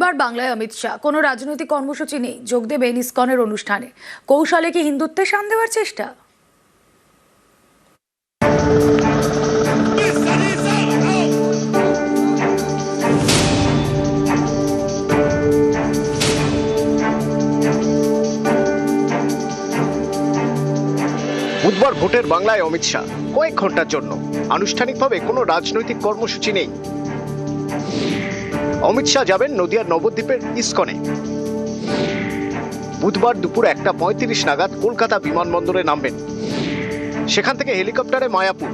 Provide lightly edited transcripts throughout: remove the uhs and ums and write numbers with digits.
বুধবার বাংলায় অমিত শাহ। কোনো রাজনৈতিক কর্মসূচি নেই, যোগ দেবেন ইসকনের অনুষ্ঠানে। কৌশলে কি হিন্দুত্বের শান দেওয়ার চেষ্টা? বুধবার ভোটের বাংলায় অমিত শাহ। কয়েক ঘন্টার জন্য আনুষ্ঠানিকভাবে কোনো রাজনৈতিক কর্মসূচি নেই। অমিত শাহ যাবেন নদিয়ার নবদ্বীপের ইসকনে। বুধবার দুপুর 1:35 নাগাদ কলকাতা বিমানবন্দরে নামবেন। সেখান থেকে হেলিকপ্টারে মায়াপুর।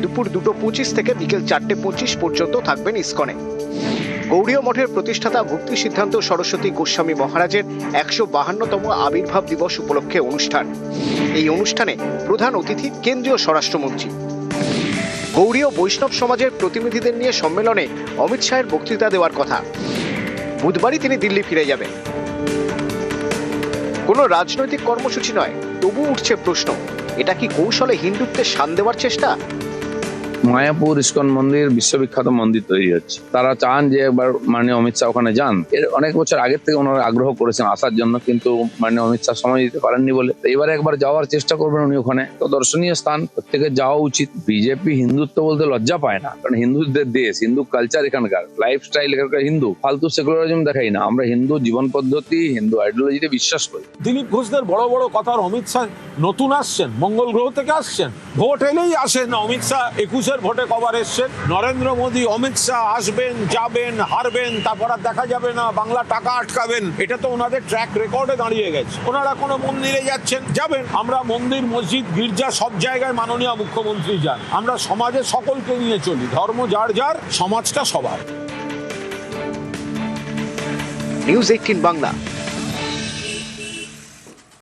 দুপুর 2:25 থেকে বিকেল 4:25 পর্যন্ত থাকবেন ইসকনে। গৌড়ীয় মঠের প্রতিষ্ঠাতা ভক্তি সিদ্ধান্ত সরস্বতী গোস্বামী মহারাজের 152তম আবির্ভাব দিবস উপলক্ষে অনুষ্ঠান। এই অনুষ্ঠানে প্রধান অতিথি কেন্দ্রীয় স্বরাষ্ট্রমন্ত্রী। গৌড়ীয় বৈষ্ণব সমাজের প্রতিনিধিদের নিয়ে সম্মেলনে অমিত শাহের বক্তৃতা দেওয়ার কথা। বুধবারই তিনি দিল্লি ফিরে যাবেন। কোনো রাজনৈতিক কর্মসূচি নয়, তবু উঠছে প্রশ্ন, এটা কি কৌশলে হিন্দুত্বের শান দেওয়ার চেষ্টা? মায়াপুর ইস্কন মন্দির বিশ্ববিখ্যাত মন্দির তৈরি হচ্ছে। তারা চান যে একবার মাননীয় অমিত শাহ ওখানে যান। এর অনেক বছর আগের থেকে ওনারা আগ্রহ করেছেন আসার জন্য, কিন্তু মাননীয় অমিত শাহ সময় দিতে পারেননি বলে এবারে একবার যাওয়ার চেষ্টা করবেন উনি ওখানে। তো দর্শনীয় স্থান, প্রত্যেকের যাওয়া উচিত। বিজেপি হিন্দুত্ব বলতে লজ্জা পায় না, কারণ হিন্দুদের দেশ, হিন্দু কালচার এখানকার, লাইফস্টাইল এখানকার হিন্দু। ফালতু সেকুলারিজম দেখাই না, আমরা হিন্দু জীবন পদ্ধতি, হিন্দু আইডিওলজিতে বিশ্বাস করি। দিলীপ ঘোষদের বড় বড় কথার অমিত শাহ নতুন আসছেন, মঙ্গল গ্রহ থেকে আসছেন। ভোট এলেই আসেন অমিত শাহ। 21-এর ভোটে কবার এসছেন নরেন্দ্র মোদী। অমিত শাহ আসবেন, যাবেন, হারবেন, তারপর আর দেখা যাবে না, বাংলা টাকা আটকাবেন। এটা তো ওনাদের ট্র্যাক রেকর্ডে দাঁড়িয়ে গেছে। ওনারা কোনো মন্দিরে যাচ্ছেন, যাবেন। আমরা মন্দির, মসজিদ, গির্জা সব জায়গায় মাননীয় মুখ্যমন্ত্রী যান। আমরা সমাজে সকলকে নিয়ে চলি, ধর্ম যার যার, সমাজটা সবার। নিউজ 18 বাংলা।